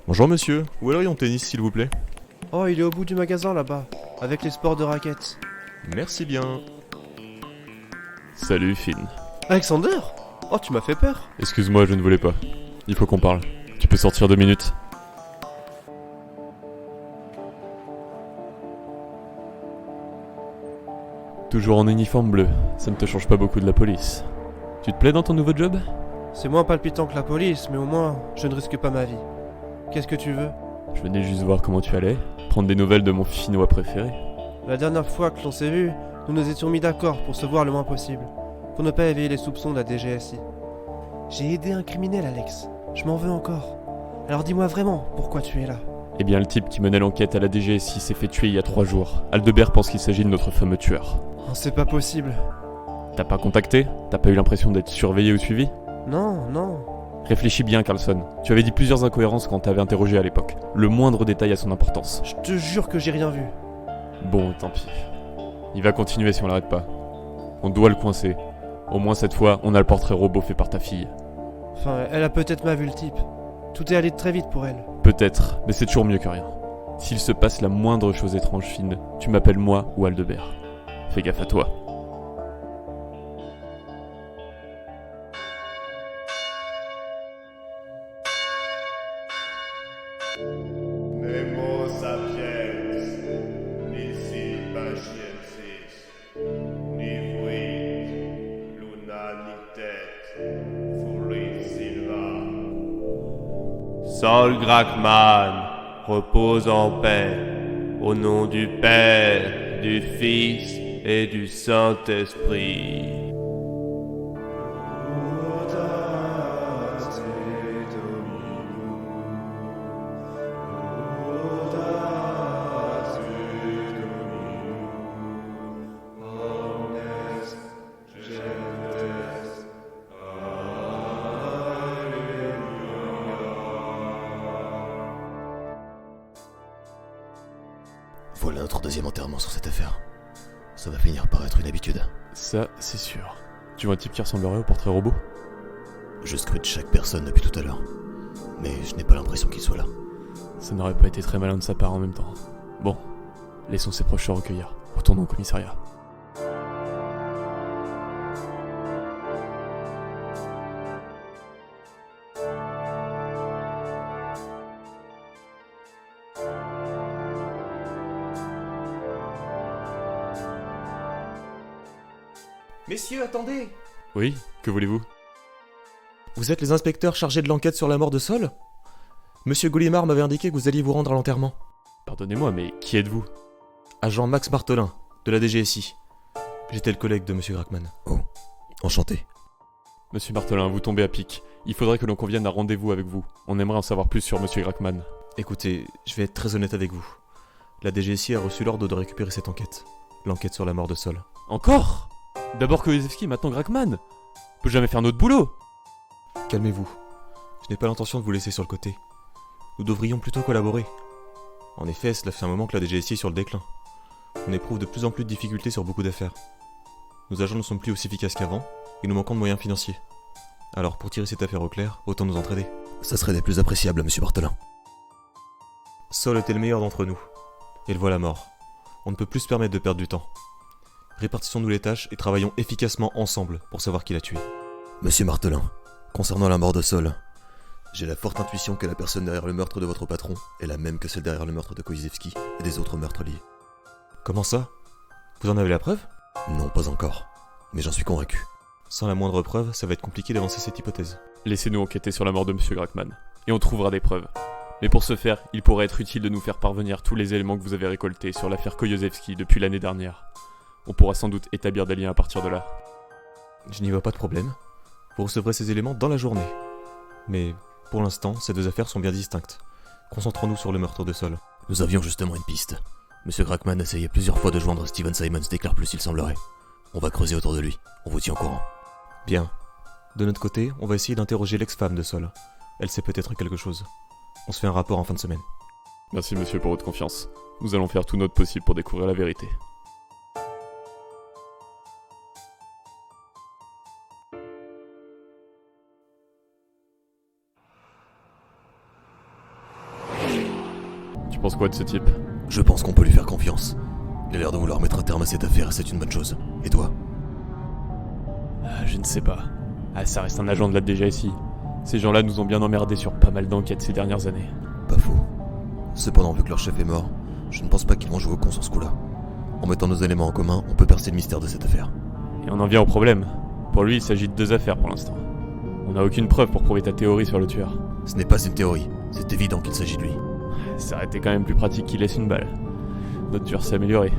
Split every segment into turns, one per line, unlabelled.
Bonjour monsieur, où est le rayon tennis s'il vous plaît?
Oh, il est au bout du magasin là-bas, avec les sports de raquettes.
Merci bien. Salut Finn.
Alexander? Oh, tu m'as fait peur.
Excuse-moi, je ne voulais pas. Il faut qu'on parle. Tu peux sortir 2 minutes? Toujours en uniforme bleu, ça ne te change pas beaucoup de la police. Tu te plais dans ton nouveau job?
C'est moins palpitant que la police, mais au moins, je ne risque pas ma vie. Qu'est-ce que tu veux?
Je venais juste voir comment tu allais, prendre des nouvelles de mon Finnois préféré.
La dernière fois que l'on s'est vu, nous nous étions mis d'accord pour se voir le moins possible, pour ne pas éveiller les soupçons de la DGSI. J'ai aidé un criminel, Alex. Je m'en veux encore. Alors dis-moi vraiment pourquoi tu es là.
Eh bien, le type qui menait l'enquête à la DGSI s'est fait tuer il y a 3 jours. Aldebert pense qu'il s'agit de notre fameux tueur.
Oh, c'est pas possible.
T'as pas contacté? T'as pas eu l'impression d'être surveillé ou suivi?
Non.
Réfléchis bien, Carlson. Tu avais dit plusieurs incohérences quand t'avais interrogé à l'époque. Le moindre détail a son importance.
Je te jure que j'ai rien vu.
Bon, tant pis. Il va continuer si on l'arrête pas. On doit le coincer. Au moins cette fois, on a le portrait robot fait par ta fille.
Enfin, elle a peut-être mal vu le type. Tout est allé très vite pour elle.
Peut-être, mais c'est toujours mieux que rien. S'il se passe la moindre chose étrange, Finn, tu m'appelles moi ou Aldebert. Fais gaffe à toi.
Nemo sapiens, nisi paciensis, nivuit, luna nitet, furit silva. Sol Grakman, repose en paix, au nom du Père, du Fils et du Saint-Esprit.
Voilà notre deuxième enterrement sur cette affaire. Ça va finir par être une habitude.
Ça, c'est sûr. Tu vois un type qui ressemblerait au portrait robot?
Je scrute chaque personne depuis tout à l'heure. Mais je n'ai pas l'impression qu'il soit là.
Ça n'aurait pas été très malin de sa part en même temps. Bon, laissons ses proches se recueillir. Retournons au commissariat.
Messieurs, attendez!
Oui, que voulez-vous?
Vous êtes les inspecteurs chargés de l'enquête sur la mort de Sol? Monsieur Goulimard m'avait indiqué que vous alliez vous rendre à l'enterrement.
Pardonnez-moi, mais qui êtes-vous?
Agent Max Martelin, de la DGSI. J'étais le collègue de Monsieur Grackman.
Oh, enchanté.
Monsieur Martelin, vous tombez à pic. Il faudrait que l'on convienne un rendez-vous avec vous. On aimerait en savoir plus sur Monsieur Grackman.
Écoutez, je vais être très honnête avec vous. La DGSI a reçu l'ordre de récupérer cette enquête. L'enquête sur la mort de Sol.
Encore? D'abord Koyevski, maintenant Grackman. On peut jamais faire notre boulot.
Calmez-vous. Je n'ai pas l'intention de vous laisser sur le côté. Nous devrions plutôt collaborer. En effet, cela fait un moment que la DGSI est sur le déclin. On éprouve de plus en plus de difficultés sur beaucoup d'affaires. Nos agents ne sont plus aussi efficaces qu'avant, et nous manquons de moyens financiers. Alors pour tirer cette affaire au clair, autant nous entraider.
Ça serait des plus appréciables, monsieur Martelin.
Sol était le meilleur d'entre nous. Et le voilà mort. On ne peut plus se permettre de perdre du temps. Répartissons-nous les tâches et travaillons efficacement ensemble pour savoir qui l'a tué.
Monsieur Martelin, concernant la mort de Sol, j'ai la forte intuition que la personne derrière le meurtre de votre patron est la même que celle derrière le meurtre de Koizevski et des autres meurtres liés.
Comment ça? Vous en avez la preuve?
Non, pas encore, mais j'en suis convaincu.
Sans la moindre preuve, ça va être compliqué d'avancer cette hypothèse.
Laissez-nous enquêter sur la mort de Monsieur Grackman, et on trouvera des preuves. Mais pour ce faire, il pourrait être utile de nous faire parvenir tous les éléments que vous avez récoltés sur l'affaire Koyevski depuis l'année dernière. On pourra sans doute établir des liens à partir de là.
Je n'y vois pas de problème. Vous recevrez ces éléments dans la journée. Mais pour l'instant, ces deux affaires sont bien distinctes. Concentrons-nous sur le meurtre de Sol.
Nous avions justement une piste. Monsieur Grackman essayait plusieurs fois de joindre Steven Simons d'éclair plus il semblerait. On va creuser autour de lui, on vous tient au courant.
Bien. De notre côté, on va essayer d'interroger l'ex-femme de Sol. Elle sait peut-être quelque chose. On se fait un rapport en fin de semaine.
Merci monsieur pour votre confiance. Nous allons faire tout notre possible pour découvrir la vérité. Tu penses quoi de ce type?
Je pense qu'on peut lui faire confiance. Il a l'air de vouloir mettre un terme à cette affaire et c'est une bonne chose. Et toi?
Je ne sais pas. Ça reste un agent de la DGSI. Ces gens-là nous ont bien emmerdés sur pas mal d'enquêtes ces dernières années.
Pas faux. Cependant, vu que leur chef est mort, je ne pense pas qu'ils vont jouer au con sur ce coup-là. En mettant nos éléments en commun, on peut percer le mystère de cette affaire.
Et on en vient au problème. Pour lui, il s'agit de 2 affaires pour l'instant. On n'a aucune preuve pour prouver ta théorie sur le tueur.
Ce n'est pas une théorie, c'est évident qu'il s'agit de lui.
Ça aurait été quand même plus pratique qu'il laisse une balle. Notre tueur s'est amélioré.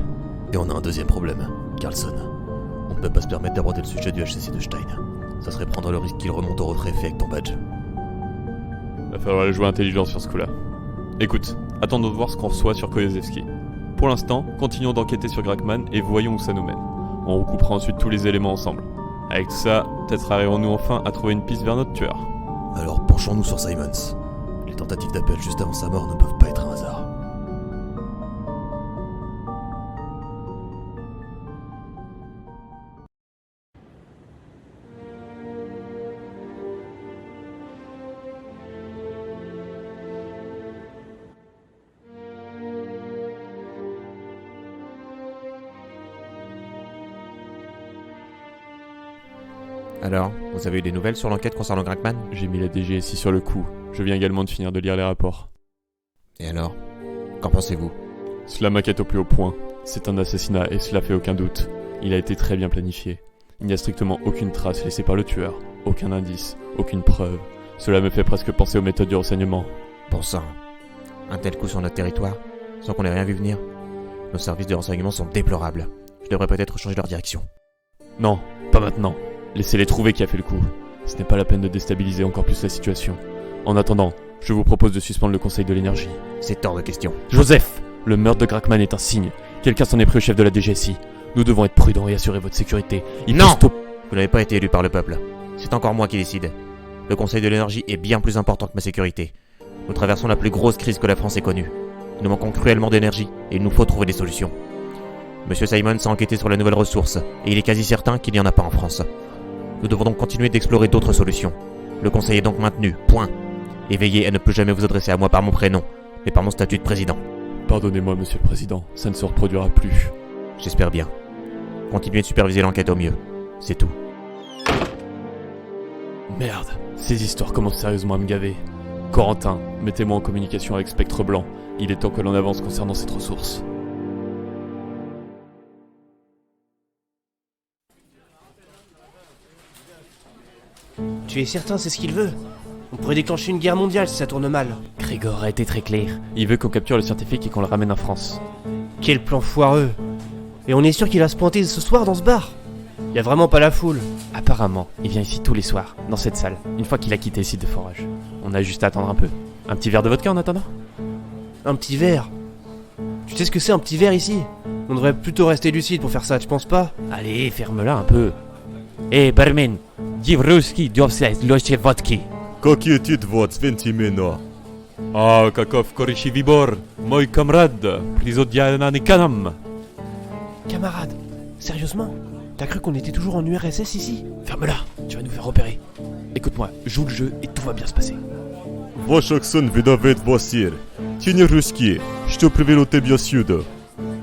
Et on a un deuxième problème, Carlson. On ne peut pas se permettre d'aborder le sujet du HCC de Stein. Ça serait prendre le risque qu'il remonte au retrait fait avec ton badge.
Va falloir jouer intelligent sur ce coup-là. Écoute, attendons de voir ce qu'on reçoit sur Koyosevski. Pour l'instant, continuons d'enquêter sur Grakman et voyons où ça nous mène. On recoupera ensuite tous les éléments ensemble. Avec tout ça, peut-être arriverons-nous enfin à trouver une piste vers notre tueur.
Alors penchons-nous sur Simons. Les tentatives d'appel juste avant sa mort ne peuvent pas être un hasard.
Alors, vous avez eu des nouvelles sur l'enquête concernant Grakman?
J'ai mis la DGSI sur le coup. Je viens également de finir de lire les rapports.
Et alors? Qu'en pensez-vous?
Cela m'inquiète au plus haut point. C'est un assassinat et cela fait aucun doute. Il a été très bien planifié. Il n'y a strictement aucune trace laissée par le tueur. Aucun indice, aucune preuve. Cela me fait presque penser aux méthodes du renseignement.
Bon sang. Un tel coup sur notre territoire, sans qu'on ait rien vu venir? Nos services de renseignement sont déplorables. Je devrais peut-être changer leur direction.
Non, pas maintenant. Laissez-les trouver qui a fait le coup. Ce n'est pas la peine de déstabiliser encore plus la situation. En attendant, je vous propose de suspendre le Conseil de l'énergie.
C'est hors de question.
Joseph! Le meurtre de Grakman est un signe. Quelqu'un s'en est pris au chef de la DGSI. Nous devons être prudents et assurer votre sécurité.
Non! Vous n'avez pas été élu par le peuple. C'est encore moi qui décide. Le Conseil de l'énergie est bien plus important que ma sécurité. Nous traversons la plus grosse crise que la France ait connue. Nous manquons cruellement d'énergie et il nous faut trouver des solutions. Monsieur Simons a enquêté sur la nouvelle ressource et il est quasi certain qu'il n'y en a pas en France. Nous devons donc continuer d'explorer d'autres solutions. Le conseil est donc maintenu, point. Et veillez à ne plus jamais vous adresser à moi par mon prénom, mais par mon statut de président.
Pardonnez-moi, monsieur le président, ça ne se reproduira plus.
J'espère bien. Continuez de superviser l'enquête au mieux. C'est tout.
Merde, ces histoires commencent sérieusement à me gaver. Corentin, mettez-moi en communication avec Spectre Blanc. Il est temps que l'on avance concernant cette ressource.
Tu es certain c'est ce qu'il veut? On pourrait déclencher une guerre mondiale si ça tourne mal.
Grégor a été très clair. Il veut qu'on capture le scientifique et qu'on le ramène en France.
Quel plan foireux. Et on est sûr qu'il va se pointer ce soir dans ce bar? Y a vraiment pas la foule.
Apparemment, il vient ici tous les soirs, dans cette salle, une fois qu'il a quitté le site de forage. On a juste à attendre un peu. Un petit verre de vodka en attendant?
Un petit verre? Tu sais ce que c'est un petit verre ici? On devrait plutôt rester lucide pour faire ça, tu penses pas?
Allez, ferme-la un peu. Eh, barman, dis ruski, dovsait, loche vodki.
Какие эти 20 имена?
Ah, kakov korishi vibor, moi camarade, prisodiana nikanam.
Camarade, sérieusement? T'as cru qu'on était toujours en URSS ici?
Ferme-la, tu vas nous faire repérer. Écoute-moi, joue le jeu et tout va bien se passer.
Ваш акцент выдавает вас сир. Ты не русский. Что привело тебя сюда?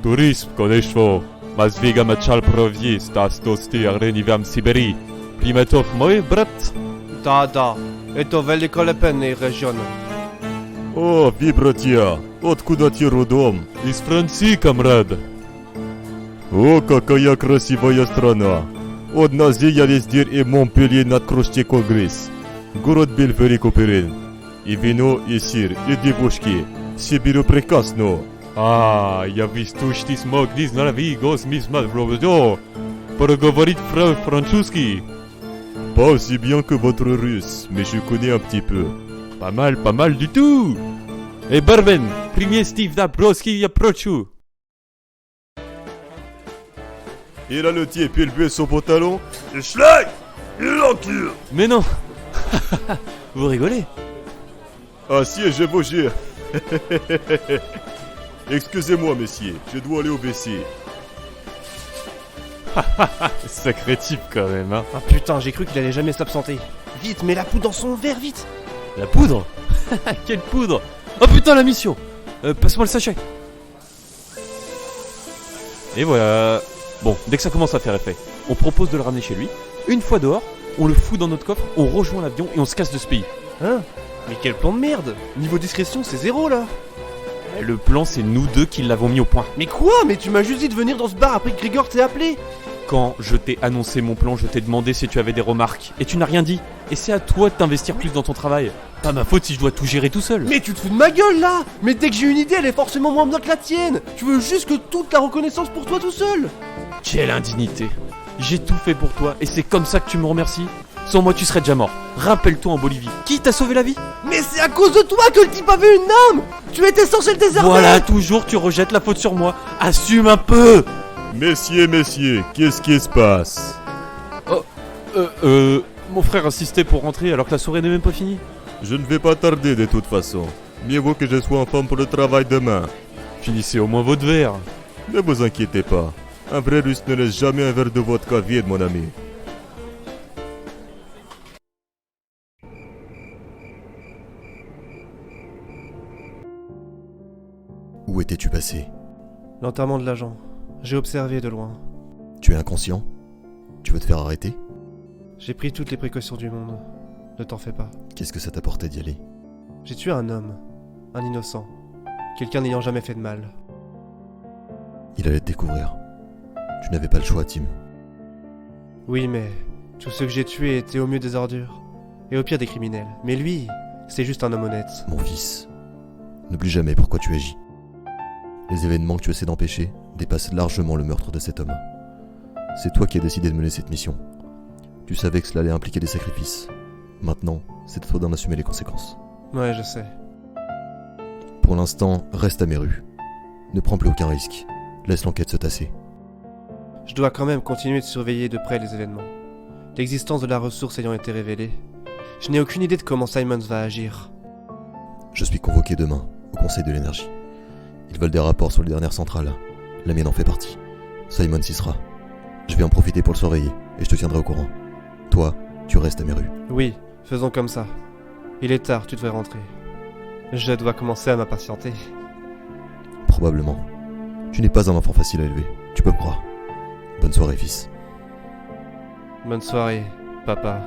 Туризм, конечно. Мазвига мачал провьи, стас тости аренивам Сибири. Приметов мой брат.
Да, это великолепный регион.
О, вы, братья, откуда ты родом?
Из Франции, камрад.
О, какая красивая страна. От нас я ездил и Монпелье над кружке Конгресс. Город был великолепен. И вино, и сыр, и девушки. Все было прекрасно.
А, я вижу, что ты смог знать госмис Мавроводо. Проговорить французский.
Pas aussi bien que votre russe, mais je connais un petit peu.
Pas mal du tout. Et Barben, premier Steve Dabrowski, я прочу.
Il a le type élevé son pantalon. Et schlag! Il encule!
Mais non. Vous rigolez?
Ah si, je vais bouger. Excusez-moi, messieurs, je dois aller au WC.
Sacré type quand même, hein.
Ah putain, j'ai cru qu'il allait jamais s'absenter. Vite, mets la poudre dans son verre, vite!
La poudre? Quelle poudre? Oh putain, la mission! Passe-moi le sachet. Et voilà. Bon, dès que ça commence à faire effet, on propose de le ramener chez lui. Une fois dehors, on le fout dans notre coffre, on rejoint l'avion et on se casse de ce pays.
Hein? Mais quel plan de merde! Niveau discrétion, c'est zéro là!
Le plan, c'est nous deux qui l'avons mis au point.
Mais quoi? Mais tu m'as juste dit de venir dans ce bar après que Grégor t'ait appelé!
Quand je t'ai annoncé mon plan, je t'ai demandé si tu avais des remarques. Et tu n'as rien dit. Et c'est à toi de t'investir plus dans ton travail. Pas ma faute si je dois tout gérer tout seul.
Mais tu te fous de ma gueule là! Mais dès que j'ai une idée, elle est forcément moins bien que la tienne! Tu veux juste que toute la reconnaissance pour toi tout seul!
Quelle indignité. J'ai tout fait pour toi et c'est comme ça que tu me remercies. Sans moi, tu serais déjà mort. Rappelle-toi en Bolivie. Qui t'a sauvé la vie?
Mais c'est à cause de toi que le type avait une âme! Tu étais censé le désarmer!
Voilà, toujours tu rejettes la faute sur moi. Assume un peu.
Messieurs, qu'est-ce qui se passe?
Mon frère insistait pour rentrer alors que la soirée n'est même pas finie.
Je ne vais pas tarder de toute façon. Mieux vaut que je sois en forme pour le travail demain.
Finissez au moins votre verre.
Ne vous inquiétez pas. Un vrai russe ne laisse jamais un verre de vodka vide, mon ami.
Où étais-tu passé?
L'enterrement de l'agent. J'ai observé de loin.
Tu es inconscient? Tu veux te faire arrêter?
J'ai pris toutes les précautions du monde. Ne t'en fais pas.
Qu'est-ce que ça t'apportait d'y aller?
J'ai tué un homme. Un innocent. Quelqu'un n'ayant jamais fait de mal.
Il allait te découvrir. Tu n'avais pas le choix, Tim.
Oui, mais tous ceux que j'ai tués étaient au mieux des ordures. Et au pire des criminels. Mais lui, c'est juste un homme honnête.
Mon fils, n'oublie jamais pourquoi tu agis. Les événements que tu essaies d'empêcher dépassent largement le meurtre de cet homme. C'est toi qui as décidé de mener cette mission. Tu savais que cela allait impliquer des sacrifices. Maintenant, c'est à toi d'en assumer les conséquences.
Ouais, je sais.
Pour l'instant, reste à mes rues. Ne prends plus aucun risque. Laisse l'enquête se tasser.
Je dois quand même continuer de surveiller de près les événements. L'existence de la ressource ayant été révélée, je n'ai aucune idée de comment Simons va agir.
Je suis convoqué demain au Conseil de l'énergie. Ils veulent des rapports sur les dernières centrales. La mienne en fait partie. Simons y sera. Je vais en profiter pour le surveiller et je te tiendrai au courant. Toi, tu restes à mes rues.
Oui, faisons comme ça. Il est tard, tu devrais rentrer. Je dois commencer à m'impatienter.
Probablement. Tu n'es pas un enfant facile à élever, tu peux me croire. Bonne soirée, fils.
Bonne soirée, papa.